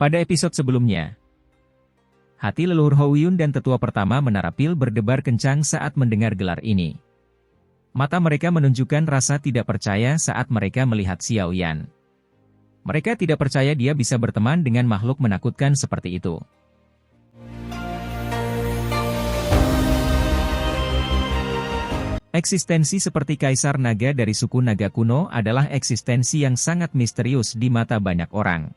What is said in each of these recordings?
Pada episode sebelumnya, hati leluhur Hou Yun dan tetua pertama Menara Pil berdebar kencang saat mendengar gelar ini. Mata mereka menunjukkan rasa tidak percaya saat mereka melihat Xiao Yan. Mereka tidak percaya dia bisa berteman dengan makhluk menakutkan seperti itu. Eksistensi seperti Kaisar Naga dari suku Naga kuno adalah eksistensi yang sangat misterius di mata banyak orang.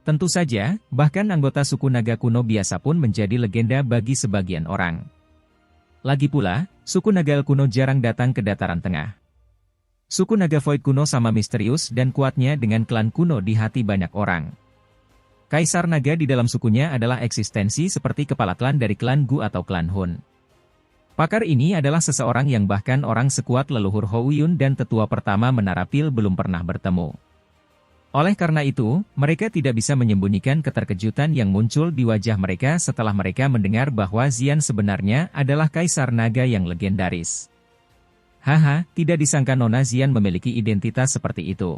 Tentu saja, bahkan anggota suku Naga kuno biasa pun menjadi legenda bagi sebagian orang. Lagi pula, suku Naga kuno jarang datang ke dataran tengah. Suku Naga Void kuno sama misterius dan kuatnya dengan klan kuno di hati banyak orang. Kaisar Naga di dalam sukunya adalah eksistensi seperti kepala klan dari klan Gu atau klan Hun. Pakar ini adalah seseorang yang bahkan orang sekuat leluhur Hou Yun dan tetua pertama Menara Pil belum pernah bertemu. Oleh karena itu, mereka tidak bisa menyembunyikan keterkejutan yang muncul di wajah mereka setelah mereka mendengar bahwa Xian sebenarnya adalah Kaisar Naga yang legendaris. Haha, tidak disangka Nona Xian memiliki identitas seperti itu.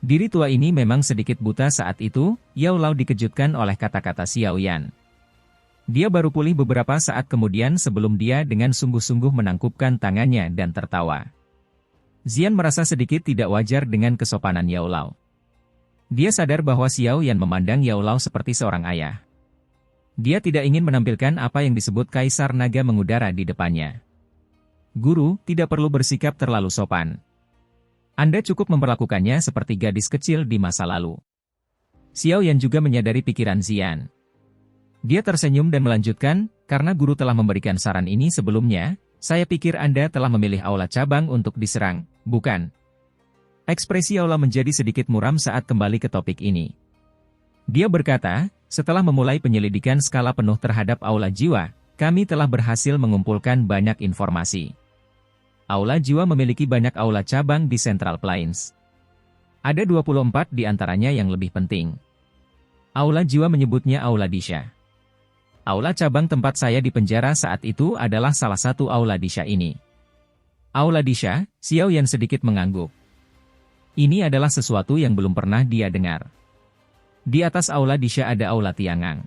Diri tua ini memang sedikit buta saat itu. Yao Lao dikejutkan oleh kata-kata Xiao Yan. Dia baru pulih beberapa saat kemudian sebelum dia dengan sungguh-sungguh menangkupkan tangannya dan tertawa. Xian merasa sedikit tidak wajar dengan kesopanan Yao Lao. Dia sadar bahwa Xiao Yan memandang Yao Lao seperti seorang ayah. Dia tidak ingin menampilkan apa yang disebut Kaisar Naga mengudara di depannya. Guru, tidak perlu bersikap terlalu sopan. Anda cukup memperlakukannya seperti gadis kecil di masa lalu. Xiao Yan juga menyadari pikiran Xian. Dia tersenyum dan melanjutkan, karena guru telah memberikan saran ini sebelumnya, saya pikir Anda telah memilih aula cabang untuk diserang, bukan? Ekspresi aula menjadi sedikit muram saat kembali ke topik ini. Dia berkata, setelah memulai penyelidikan skala penuh terhadap aula jiwa, kami telah berhasil mengumpulkan banyak informasi. Aula jiwa memiliki banyak aula cabang di Central Plains. Ada 24 di antaranya yang lebih penting. Aula jiwa menyebutnya Aula Disha. Aula cabang tempat saya di penjara saat itu adalah salah satu Aula Disha ini. Aula Disha, Xiao Yan sedikit mengangguk. Ini adalah sesuatu yang belum pernah dia dengar. Di atas Aula Disha ada Aula Tiangang.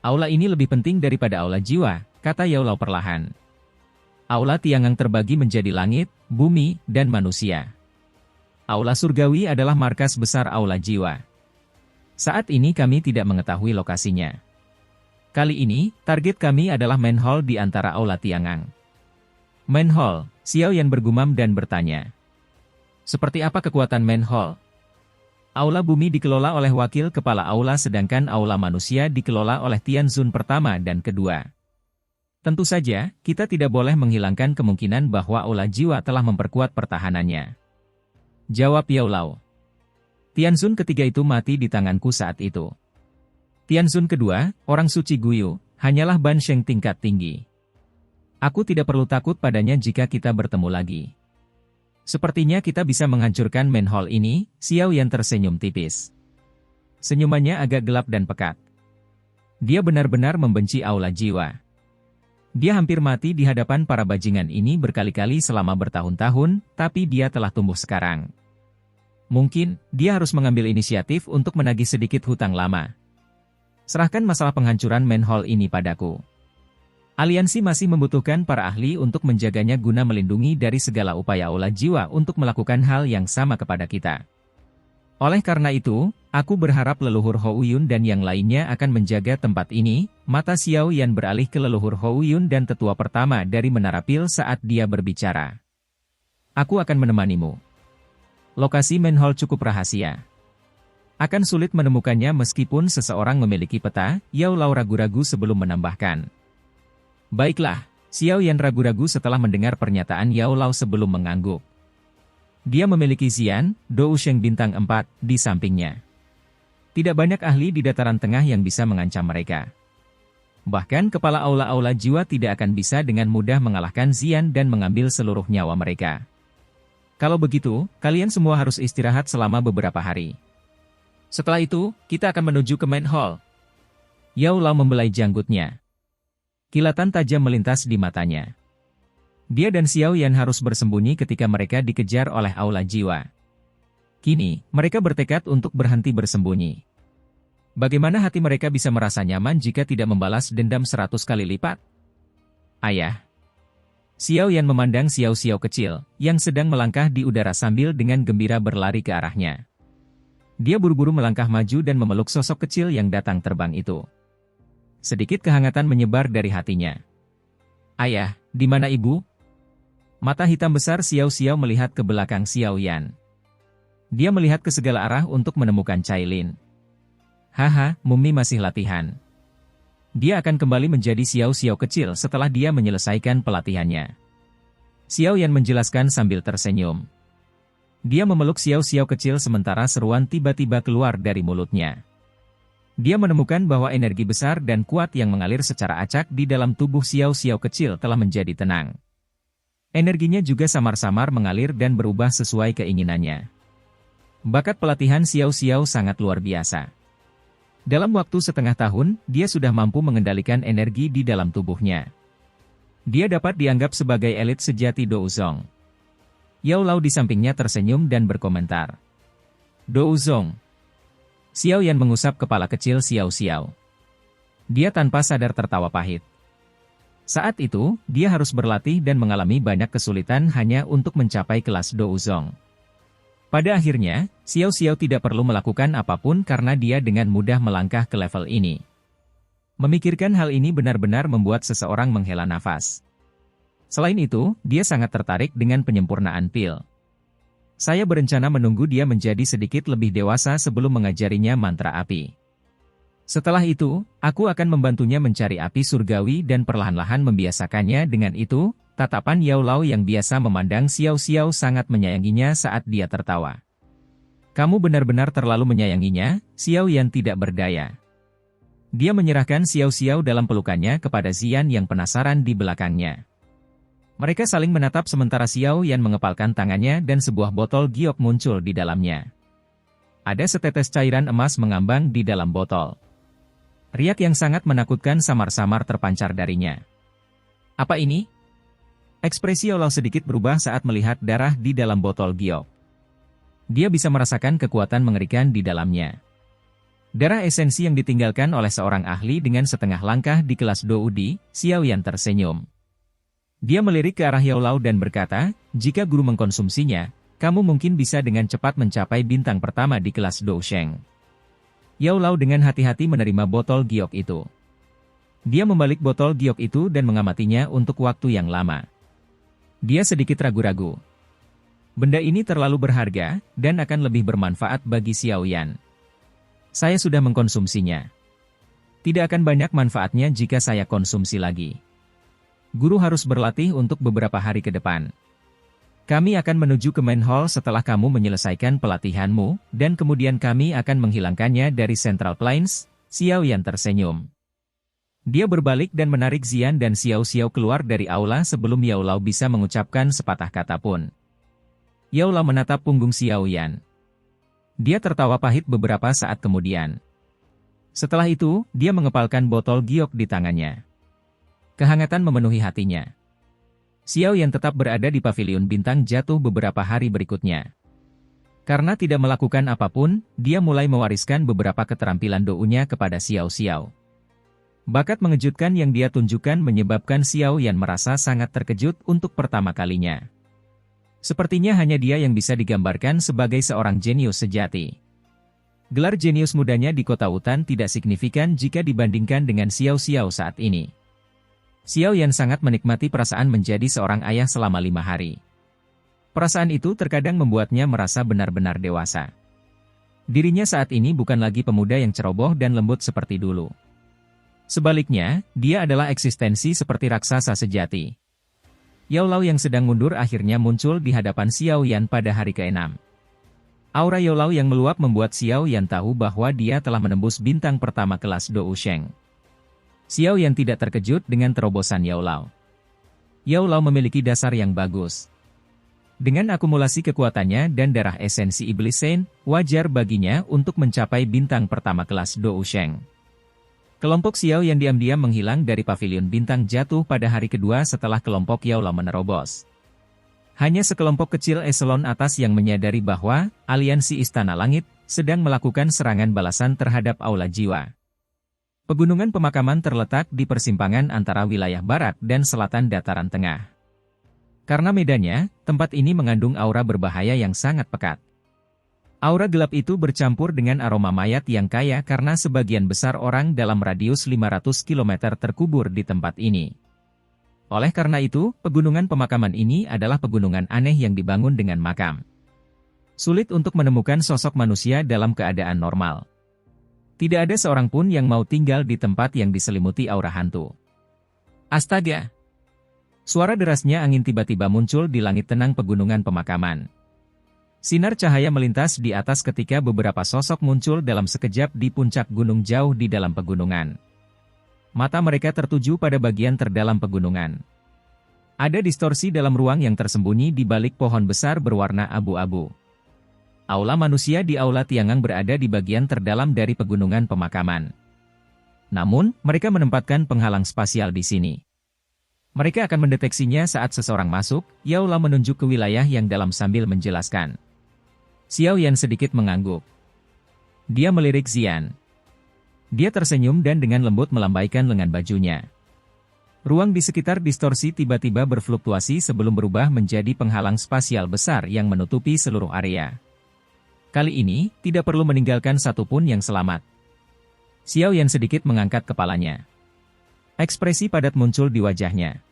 Aula ini lebih penting daripada Aula jiwa, kata Yao Lao perlahan. Aula Tiangang terbagi menjadi langit, bumi, dan manusia. Aula surgawi adalah markas besar Aula jiwa. Saat ini kami tidak mengetahui lokasinya. Kali ini, target kami adalah main hall di antara Aula Tiangang. Main hall, Xiao Yan bergumam dan bertanya. Seperti apa kekuatan main hall? Aula bumi dikelola oleh wakil kepala aula sedangkan aula manusia dikelola oleh Tianzun pertama dan kedua. Tentu saja, kita tidak boleh menghilangkan kemungkinan bahwa aula jiwa telah memperkuat pertahanannya. Jawab Yao Lao. Tianzun ketiga itu mati di tanganku saat itu. Tianzun kedua, orang suci Guyu, hanyalah Ban Sheng tingkat tinggi. Aku tidak perlu takut padanya jika kita bertemu lagi. Sepertinya kita bisa menghancurkan main hall ini, Xiao Yan tersenyum tipis. Senyumannya agak gelap dan pekat. Dia benar-benar membenci aula jiwa. Dia hampir mati di hadapan para bajingan ini berkali-kali selama bertahun-tahun, tapi dia telah tumbuh sekarang. Mungkin, dia harus mengambil inisiatif untuk menagih sedikit hutang lama. Serahkan masalah penghancuran main hall ini padaku. Aliansi masih membutuhkan para ahli untuk menjaganya guna melindungi dari segala upaya aula jiwa untuk melakukan hal yang sama kepada kita. Oleh karena itu, aku berharap leluhur Hou Yun dan yang lainnya akan menjaga tempat ini. Mata Xiao Yan beralih ke leluhur Hou Yun dan tetua pertama dari Menara Pil saat dia berbicara. Aku akan menemanimu. Lokasi main hall cukup rahasia. Akan sulit menemukannya meskipun seseorang memiliki peta. Yao Lao ragu-ragu sebelum menambahkan. Baiklah, Xiao Yan ragu-ragu setelah mendengar pernyataan Yao Lao sebelum mengangguk. Dia memiliki Xian, Dou Sheng bintang 4, di sampingnya. Tidak banyak ahli di dataran tengah yang bisa mengancam mereka. Bahkan kepala aula-aula jiwa tidak akan bisa dengan mudah mengalahkan Xian dan mengambil seluruh nyawa mereka. Kalau begitu, kalian semua harus istirahat selama beberapa hari. Setelah itu, kita akan menuju ke main hall. Yao Lao membelai janggutnya. Kilatan tajam melintas di matanya. Dia dan Xiao Yan harus bersembunyi ketika mereka dikejar oleh aula jiwa. Kini, mereka bertekad untuk berhenti bersembunyi. Bagaimana hati mereka bisa merasa nyaman jika tidak membalas dendam 100 kali lipat? Ayah. Xiao Yan memandang Xiao Xiao kecil, yang sedang melangkah di udara sambil dengan gembira berlari ke arahnya. Dia buru-buru melangkah maju dan memeluk sosok kecil yang datang terbang itu. Sedikit kehangatan menyebar dari hatinya. Ayah, di mana ibu? Mata hitam besar Xiao Xiao melihat ke belakang Xiao Yan. Dia melihat ke segala arah untuk menemukan Cailin. Haha, Mumi masih latihan. Dia akan kembali menjadi Xiao Xiao kecil setelah dia menyelesaikan pelatihannya. Xiao Yan menjelaskan sambil tersenyum. Dia memeluk Xiao Xiao kecil sementara seruan tiba-tiba keluar dari mulutnya. Dia menemukan bahwa energi besar dan kuat yang mengalir secara acak di dalam tubuh Xiao Xiao kecil telah menjadi tenang. Energinya juga samar-samar mengalir dan berubah sesuai keinginannya. Bakat pelatihan Xiao Xiao sangat luar biasa. Dalam waktu setengah tahun, dia sudah mampu mengendalikan energi di dalam tubuhnya. Dia dapat dianggap sebagai elit sejati Douzong. Yao Lao di sampingnya tersenyum dan berkomentar. Douzong. Xiao Yan mengusap kepala kecil Xiao Xiao. Dia tanpa sadar tertawa pahit. Saat itu, dia harus berlatih dan mengalami banyak kesulitan hanya untuk mencapai kelas Douzong. Pada akhirnya, Xiao Xiao tidak perlu melakukan apapun karena dia dengan mudah melangkah ke level ini. Memikirkan hal ini benar-benar membuat seseorang menghela nafas. Selain itu, dia sangat tertarik dengan penyempurnaan pil. Saya berencana menunggu dia menjadi sedikit lebih dewasa sebelum mengajarinya mantra api. Setelah itu, aku akan membantunya mencari api surgawi dan perlahan-lahan membiasakannya. Dengan itu, tatapan Yao Lao yang biasa memandang Xiao Xiao sangat menyayanginya saat dia tertawa. Kamu benar-benar terlalu menyayanginya, Xiao Yan tidak berdaya. Dia menyerahkan Xiao Xiao dalam pelukannya kepada Xian yang penasaran di belakangnya. Mereka saling menatap sementara Xiao Yan mengepalkan tangannya dan sebuah botol giok muncul di dalamnya. Ada setetes cairan emas mengambang di dalam botol. Riak yang sangat menakutkan samar-samar terpancar darinya. Apa ini? Ekspresi Yao Lao sedikit berubah saat melihat darah di dalam botol giok. Dia bisa merasakan kekuatan mengerikan di dalamnya. Darah esensi yang ditinggalkan oleh seorang ahli dengan setengah langkah di kelas Doudi. Xiao Yan tersenyum. Dia melirik ke arah Yao Lao dan berkata, jika guru mengkonsumsinya, kamu mungkin bisa dengan cepat mencapai bintang pertama di kelas Dousheng. Yao Lao dengan hati-hati menerima botol giok itu. Dia membalik botol giok itu dan mengamatinya untuk waktu yang lama. Dia sedikit ragu-ragu. Benda ini terlalu berharga, dan akan lebih bermanfaat bagi Xiao Yan. Saya sudah mengkonsumsinya. Tidak akan banyak manfaatnya jika saya konsumsi lagi. Guru harus berlatih untuk beberapa hari ke depan. Kami akan menuju ke main hall setelah kamu menyelesaikan pelatihanmu, dan kemudian kami akan menghilangkannya dari Central Plains. Xiao Yan tersenyum. Dia berbalik dan menarik Xian dan Xiao Xiao keluar dari aula sebelum Yao Lao bisa mengucapkan sepatah kata pun. Yao Lao menatap punggung Xiao Yan. Dia tertawa pahit beberapa saat kemudian. Setelah itu, dia mengepalkan botol giok di tangannya. Kehangatan memenuhi hatinya. Xiao Yan tetap berada di pavilion bintang jatuh beberapa hari berikutnya. Karena tidak melakukan apapun, dia mulai mewariskan beberapa keterampilan dounya kepada Xiao Xiao. Bakat mengejutkan yang dia tunjukkan menyebabkan Xiao Yan merasa sangat terkejut untuk pertama kalinya. Sepertinya hanya dia yang bisa digambarkan sebagai seorang jenius sejati. Gelar jenius mudanya di kota Wutan tidak signifikan jika dibandingkan dengan Xiao Xiao saat ini. Xiao Yan sangat menikmati perasaan menjadi seorang ayah selama 5 hari. Perasaan itu terkadang membuatnya merasa benar-benar dewasa. Dirinya saat ini bukan lagi pemuda yang ceroboh dan lembut seperti dulu. Sebaliknya, dia adalah eksistensi seperti raksasa sejati. Yao Lao yang sedang mundur akhirnya muncul di hadapan Xiao Yan pada hari ke-6. Aura Yao Lao yang meluap membuat Xiao Yan tahu bahwa dia telah menembus bintang pertama kelas Dousheng. Xiao Yan tidak terkejut dengan terobosan Yao Lao. Yao Lao memiliki dasar yang bagus. Dengan akumulasi kekuatannya dan darah esensi Iblis Sen, wajar baginya untuk mencapai bintang pertama kelas Dousheng. Kelompok Xiao Yan diam-diam menghilang dari pavilion bintang jatuh pada hari kedua setelah kelompok Yao Lao menerobos. Hanya sekelompok kecil eselon atas yang menyadari bahwa aliansi Istana Langit, sedang melakukan serangan balasan terhadap Aula Jiwa. Pegunungan pemakaman terletak di persimpangan antara wilayah barat dan selatan dataran tengah. Karena medannya, tempat ini mengandung aura berbahaya yang sangat pekat. Aura gelap itu bercampur dengan aroma mayat yang kaya karena sebagian besar orang dalam radius 500 km terkubur di tempat ini. Oleh karena itu, pegunungan pemakaman ini adalah pegunungan aneh yang dibangun dengan makam. Sulit untuk menemukan sosok manusia dalam keadaan normal. Tidak ada seorang pun yang mau tinggal di tempat yang diselimuti aura hantu. Astaga! Suara derasnya angin tiba-tiba muncul di langit tenang pegunungan pemakaman. Sinar cahaya melintas di atas ketika beberapa sosok muncul dalam sekejap di puncak gunung jauh di dalam pegunungan. Mata mereka tertuju pada bagian terdalam pegunungan. Ada distorsi dalam ruang yang tersembunyi di balik pohon besar berwarna abu-abu. Aula manusia di Aula Tiangang berada di bagian terdalam dari pegunungan pemakaman. Namun, mereka menempatkan penghalang spasial di sini. Mereka akan mendeteksinya saat seseorang masuk. Yao La menunjuk ke wilayah yang dalam sambil menjelaskan. Xiao Yan sedikit mengangguk. Dia melirik Xian. Dia tersenyum dan dengan lembut melambaikan lengan bajunya. Ruang di sekitar distorsi tiba-tiba berfluktuasi sebelum berubah menjadi penghalang spasial besar yang menutupi seluruh area. Kali ini, tidak perlu meninggalkan satupun yang selamat. Xiao Yan sedikit mengangkat kepalanya. Ekspresi padat muncul di wajahnya.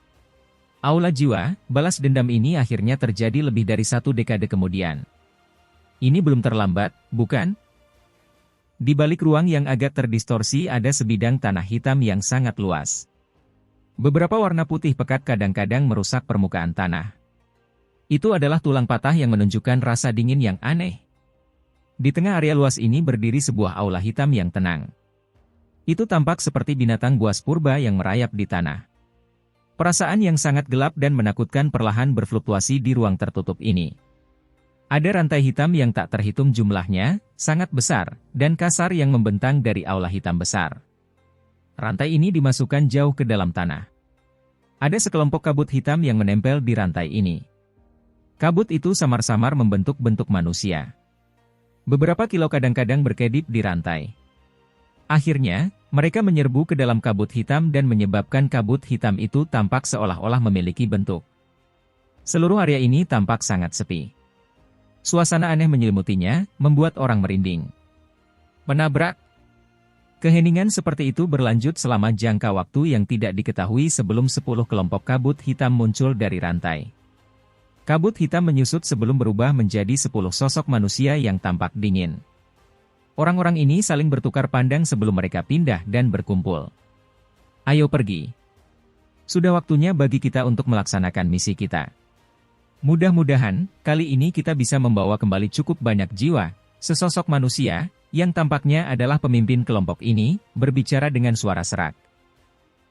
Aula Jiwa, balas dendam ini akhirnya terjadi lebih dari 1 dekade kemudian. Ini belum terlambat, bukan? Di balik ruang yang agak terdistorsi ada sebidang tanah hitam yang sangat luas. Beberapa warna putih pekat kadang-kadang merusak permukaan tanah. Itu adalah tulang patah yang menunjukkan rasa dingin yang aneh. Di tengah area luas ini berdiri sebuah aula hitam yang tenang. Itu tampak seperti binatang buas purba yang merayap di tanah. Perasaan yang sangat gelap dan menakutkan perlahan berfluktuasi di ruang tertutup ini. Ada rantai hitam yang tak terhitung jumlahnya, sangat besar, dan kasar yang membentang dari aula hitam besar. Rantai ini dimasukkan jauh ke dalam tanah. Ada sekelompok kabut hitam yang menempel di rantai ini. Kabut itu samar-samar membentuk bentuk manusia. Beberapa kilo kadang-kadang berkedip di rantai. Akhirnya, mereka menyerbu ke dalam kabut hitam dan menyebabkan kabut hitam itu tampak seolah-olah memiliki bentuk. Seluruh area ini tampak sangat sepi. Suasana aneh menyelimutinya, membuat orang merinding. Menabrak. Keheningan seperti itu berlanjut selama jangka waktu yang tidak diketahui sebelum 10 kelompok kabut hitam muncul dari rantai. Kabut hitam menyusut sebelum berubah menjadi 10 sosok manusia yang tampak dingin. Orang-orang ini saling bertukar pandang sebelum mereka pindah dan berkumpul. Ayo pergi. Sudah waktunya bagi kita untuk melaksanakan misi kita. Mudah-mudahan, kali ini kita bisa membawa kembali cukup banyak jiwa. Sesosok manusia, yang tampaknya adalah pemimpin kelompok ini, berbicara dengan suara serak.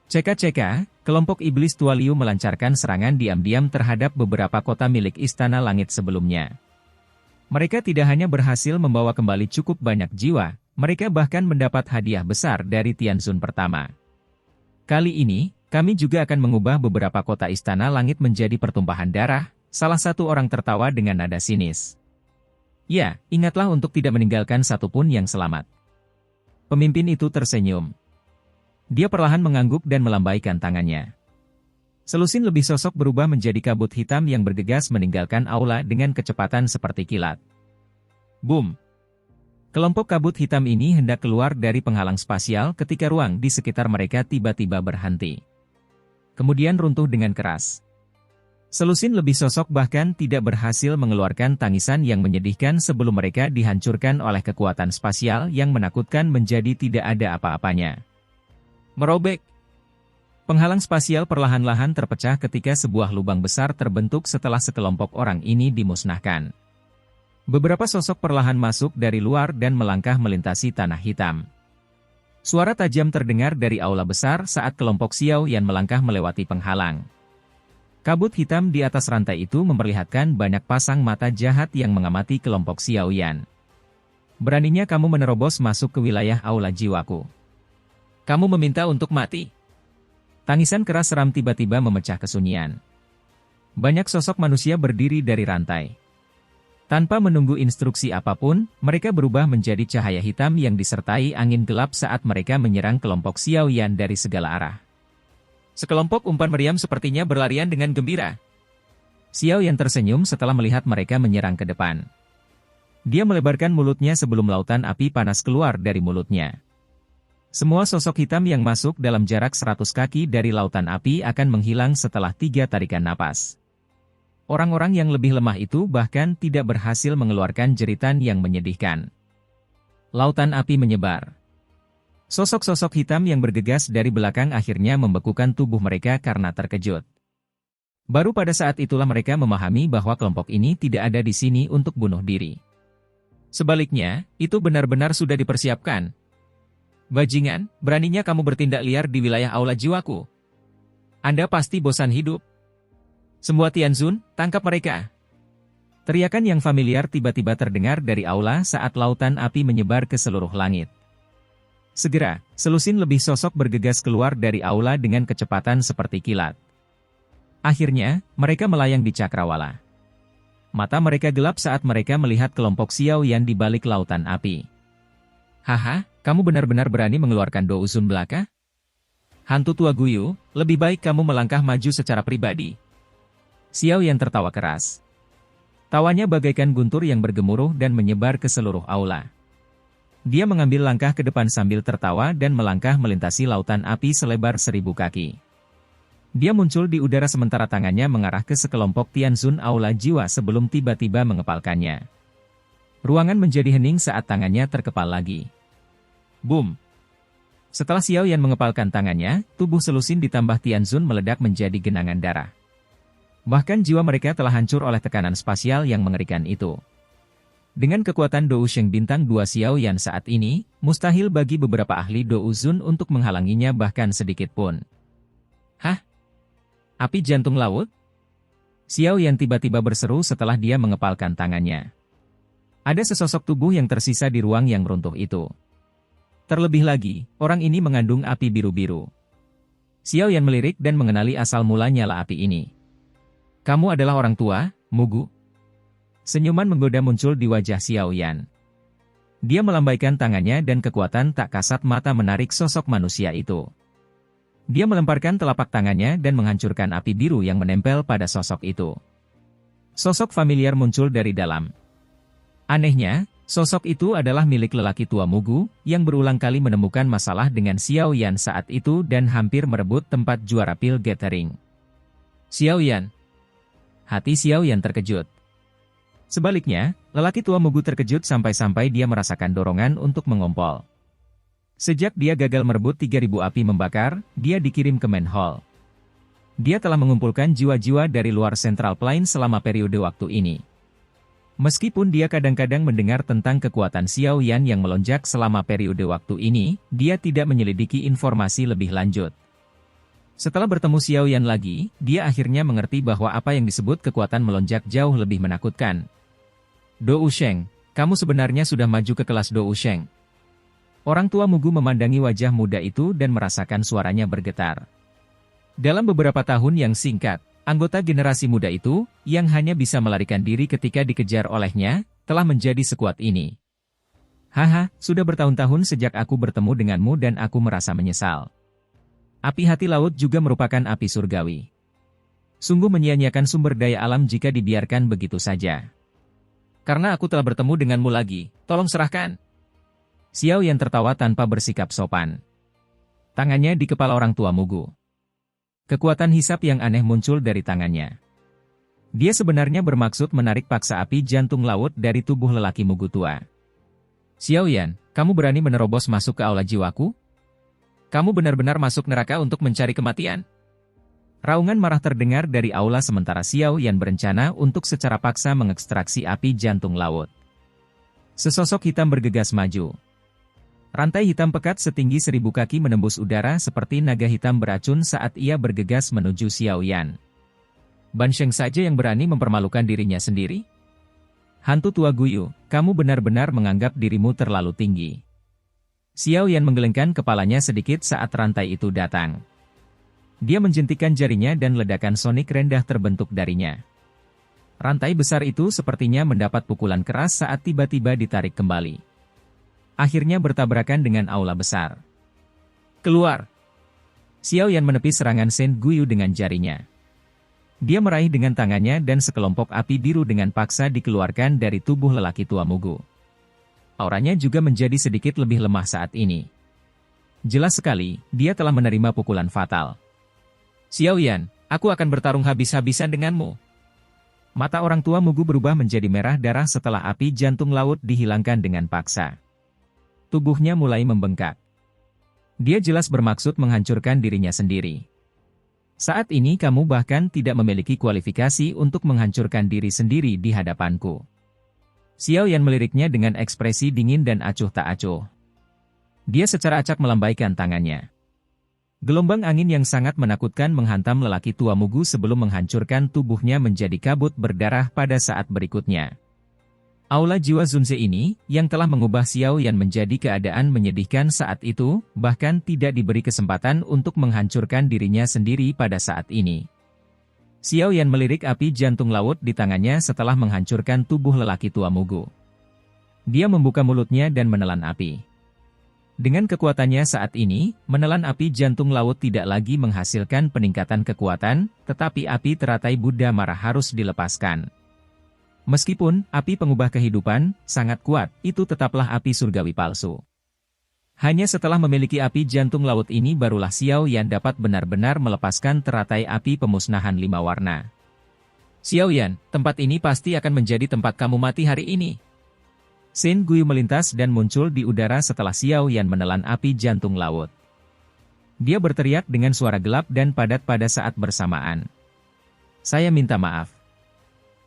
Ceka-ceka, kelompok iblis tua Liu melancarkan serangan diam-diam terhadap beberapa kota milik Istana Langit sebelumnya. Mereka tidak hanya berhasil membawa kembali cukup banyak jiwa, mereka bahkan mendapat hadiah besar dari Tianzun pertama. Kali ini, kami juga akan mengubah beberapa kota Istana Langit menjadi pertumpahan darah. Salah satu orang tertawa dengan nada sinis. Ya, ingatlah untuk tidak meninggalkan satupun yang selamat. Pemimpin itu tersenyum. Dia perlahan mengangguk dan melambaikan tangannya. Selusin lebih sosok berubah menjadi kabut hitam yang bergegas meninggalkan aula dengan kecepatan seperti kilat. Boom! Kelompok kabut hitam ini hendak keluar dari penghalang spasial ketika ruang di sekitar mereka tiba-tiba berhenti. Kemudian runtuh dengan keras. Selusin lebih sosok bahkan tidak berhasil mengeluarkan tangisan yang menyedihkan sebelum mereka dihancurkan oleh kekuatan spasial yang menakutkan menjadi tidak ada apa-apanya. Merobek. Penghalang spasial perlahan-lahan terpecah ketika sebuah lubang besar terbentuk setelah sekelompok orang ini dimusnahkan. Beberapa sosok perlahan masuk dari luar dan melangkah melintasi tanah hitam. Suara tajam terdengar dari aula besar saat kelompok Xiao Yan melangkah melewati penghalang. Kabut hitam di atas rantai itu memperlihatkan banyak pasang mata jahat yang mengamati kelompok Xiao Yan. Beraninya kamu menerobos masuk ke wilayah aula jiwaku. Kamu meminta untuk mati. Tangisan keras seram tiba-tiba memecah kesunyian. Banyak sosok manusia berdiri dari rantai. Tanpa menunggu instruksi apapun, mereka berubah menjadi cahaya hitam yang disertai angin gelap saat mereka menyerang kelompok Xiao Yan dari segala arah. Sekelompok umpan meriam sepertinya berlarian dengan gembira. Xiao Yan tersenyum setelah melihat mereka menyerang ke depan. Dia melebarkan mulutnya sebelum lautan api panas keluar dari mulutnya. Semua sosok hitam yang masuk dalam jarak 100 kaki dari lautan api akan menghilang setelah 3 tarikan napas. Orang-orang yang lebih lemah itu bahkan tidak berhasil mengeluarkan jeritan yang menyedihkan. Lautan api menyebar. Sosok-sosok hitam yang bergegas dari belakang akhirnya membekukan tubuh mereka karena terkejut. Baru pada saat itulah mereka memahami bahwa kelompok ini tidak ada di sini untuk bunuh diri. Sebaliknya, itu benar-benar sudah dipersiapkan. Bajingan, beraninya kamu bertindak liar di wilayah aula jiwaku. Anda pasti bosan hidup. Semua Tianzun, tangkap mereka. Teriakan yang familiar tiba-tiba terdengar dari aula saat lautan api menyebar ke seluruh langit. Segera, selusin lebih sosok bergegas keluar dari aula dengan kecepatan seperti kilat. Akhirnya, mereka melayang di cakrawala. Mata mereka gelap saat mereka melihat kelompok Xiao Yan di balik lautan api. Haha, kamu benar-benar berani mengeluarkan douzun belaka? Hantu tua Guyu, lebih baik kamu melangkah maju secara pribadi. Xiao Yan tertawa keras. Tawanya bagaikan guntur yang bergemuruh dan menyebar ke seluruh aula. Dia mengambil langkah ke depan sambil tertawa dan melangkah melintasi lautan api selebar 1000 kaki. Dia muncul di udara sementara tangannya mengarah ke sekelompok Tianzun aula jiwa sebelum tiba-tiba mengepalkannya. Ruangan menjadi hening saat tangannya terkepal lagi. Boom! Setelah Xiao Yan mengepalkan tangannya, tubuh selusin ditambah Tianzun meledak menjadi genangan darah. Bahkan jiwa mereka telah hancur oleh tekanan spasial yang mengerikan itu. Dengan kekuatan Dousheng bintang 2 Xiao Yan saat ini, mustahil bagi beberapa ahli Douzun untuk menghalanginya bahkan sedikit pun. Hah? Api jantung laut? Xiao Yan tiba-tiba berseru setelah dia mengepalkan tangannya. Ada sesosok tubuh yang tersisa di ruang yang runtuh itu. Terlebih lagi, orang ini mengandung api biru-biru. Xiao Yan melirik dan mengenali asal mula nyala api ini. Kamu adalah orang tua, Mugu. Senyuman menggoda muncul di wajah Xiao Yan. Dia melambaikan tangannya dan kekuatan tak kasat mata menarik sosok manusia itu. Dia melemparkan telapak tangannya dan menghancurkan api biru yang menempel pada sosok itu. Sosok familiar muncul dari dalam. Anehnya, sosok itu adalah milik lelaki tua Mugu, yang berulang kali menemukan masalah dengan Xiao Yan saat itu dan hampir merebut tempat juara pil gathering. Xiao Yan. Hati Xiao Yan terkejut. Sebaliknya, lelaki tua Mugu terkejut sampai-sampai dia merasakan dorongan untuk mengompol. Sejak dia gagal merebut 3000 api membakar, dia dikirim ke Main Hall. Dia telah mengumpulkan jiwa-jiwa dari luar Central Plain selama periode waktu ini. Meskipun dia kadang-kadang mendengar tentang kekuatan Xiao Yan yang melonjak selama periode waktu ini, dia tidak menyelidiki informasi lebih lanjut. Setelah bertemu Xiao Yan lagi, dia akhirnya mengerti bahwa apa yang disebut kekuatan melonjak jauh lebih menakutkan. Dousheng, kamu sebenarnya sudah maju ke kelas Dousheng. Orang tua Mugu memandangi wajah muda itu dan merasakan suaranya bergetar. Dalam beberapa tahun yang singkat, anggota generasi muda itu, yang hanya bisa melarikan diri ketika dikejar olehnya, telah menjadi sekuat ini. Haha, sudah bertahun-tahun sejak aku bertemu denganmu dan aku merasa menyesal. Api hati laut juga merupakan api surgawi. Sungguh menyia-nyiakan sumber daya alam jika dibiarkan begitu saja. Karena aku telah bertemu denganmu lagi, tolong serahkan. Xiao Yan tertawa tanpa bersikap sopan. Tangannya di kepala orang tua Mugu. Kekuatan hisap yang aneh muncul dari tangannya. Dia sebenarnya bermaksud menarik paksa api jantung laut dari tubuh lelaki Mugu tua. Xiao Yan, kamu berani menerobos masuk ke aula jiwaku? Kamu benar-benar masuk neraka untuk mencari kematian? Raungan marah terdengar dari aula sementara Xiao Yan berencana untuk secara paksa mengekstraksi api jantung laut. Sesosok hitam bergegas maju. Rantai hitam pekat setinggi 1000 kaki menembus udara seperti naga hitam beracun saat ia bergegas menuju Xiao Yan. Ban Sheng saja yang berani mempermalukan dirinya sendiri? Hantu tua Guyu, kamu benar-benar menganggap dirimu terlalu tinggi. Xiao Yan menggelengkan kepalanya sedikit saat rantai itu datang. Dia menjentikan jarinya dan ledakan sonik rendah terbentuk darinya. Rantai besar itu sepertinya mendapat pukulan keras saat tiba-tiba ditarik kembali. Akhirnya bertabrakan dengan aula besar. Keluar! Xiao Yan menepis serangan Shen Guyu dengan jarinya. Dia meraih dengan tangannya dan sekelompok api biru dengan paksa dikeluarkan dari tubuh lelaki tua Mugu. Auranya juga menjadi sedikit lebih lemah saat ini. Jelas sekali, dia telah menerima pukulan fatal. Xiao Yan, aku akan bertarung habis-habisan denganmu. Mata orang tua Mugu berubah menjadi merah darah setelah api jantung laut dihilangkan dengan paksa. Tubuhnya mulai membengkak. Dia jelas bermaksud menghancurkan dirinya sendiri. Saat ini kamu bahkan tidak memiliki kualifikasi untuk menghancurkan diri sendiri di hadapanku. Xiao Yan meliriknya dengan ekspresi dingin dan acuh tak acuh. Dia secara acak melambaikan tangannya. Gelombang angin yang sangat menakutkan menghantam lelaki tua Mugu sebelum menghancurkan tubuhnya menjadi kabut berdarah pada saat berikutnya. Aula jiwa Zunze ini, yang telah mengubah Xiao Yan menjadi keadaan menyedihkan saat itu, bahkan tidak diberi kesempatan untuk menghancurkan dirinya sendiri pada saat ini. Xiao Yan melirik api jantung laut di tangannya setelah menghancurkan tubuh lelaki tua Mugu. Dia membuka mulutnya dan menelan api. Dengan kekuatannya saat ini, menelan api jantung laut tidak lagi menghasilkan peningkatan kekuatan, tetapi api teratai Buddha marah harus dilepaskan. Meskipun api pengubah kehidupan sangat kuat, itu tetaplah api surgawi palsu. Hanya setelah memiliki api jantung laut ini barulah Xiao Yan dapat benar-benar melepaskan teratai api pemusnahan 5 warna. Xiao Yan, tempat ini pasti akan menjadi tempat kamu mati hari ini. Shen Guyu melintas dan muncul di udara setelah Xiao Yan menelan api jantung laut. Dia berteriak dengan suara gelap dan padat pada saat bersamaan. Saya minta maaf.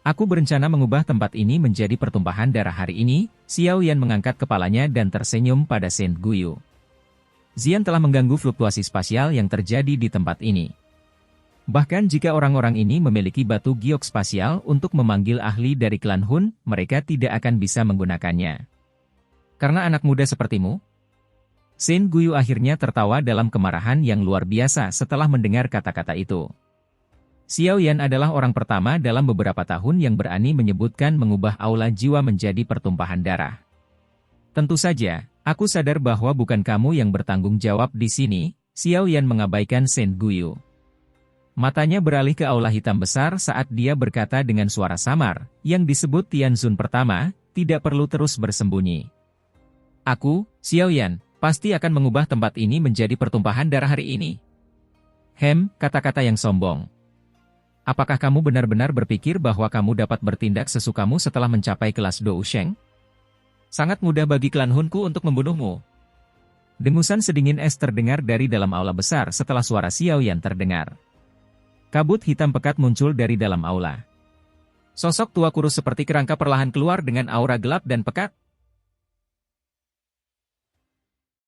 Aku berencana mengubah tempat ini menjadi pertumpahan darah hari ini. Xiao Yan mengangkat kepalanya dan tersenyum pada Shen Guyu. Xian telah mengganggu fluktuasi spasial yang terjadi di tempat ini. Bahkan jika orang-orang ini memiliki batu giok spasial untuk memanggil ahli dari klan Hun, mereka tidak akan bisa menggunakannya. Karena anak muda sepertimu? Shen Guyu akhirnya tertawa dalam kemarahan yang luar biasa setelah mendengar kata-kata itu. Xiao Yan adalah orang pertama dalam beberapa tahun yang berani menyebutkan mengubah aula jiwa menjadi pertumpahan darah. Tentu saja, aku sadar bahwa bukan kamu yang bertanggung jawab di sini. Xiao Yan mengabaikan Shen Guyu. Matanya beralih ke aula hitam besar saat dia berkata dengan suara samar, yang disebut Tianzun pertama, tidak perlu terus bersembunyi. Aku, Xiao Yan, pasti akan mengubah tempat ini menjadi pertumpahan darah hari ini. Kata-kata yang sombong. Apakah kamu benar-benar berpikir bahwa kamu dapat bertindak sesukamu setelah mencapai kelas Dou Sheng? Sangat mudah bagi klan Hunku untuk membunuhmu. Dengusan sedingin es terdengar dari dalam aula besar setelah suara Xiao Yan terdengar. Kabut hitam pekat muncul dari dalam aula. Sosok tua kurus seperti kerangka perlahan keluar dengan aura gelap dan pekat.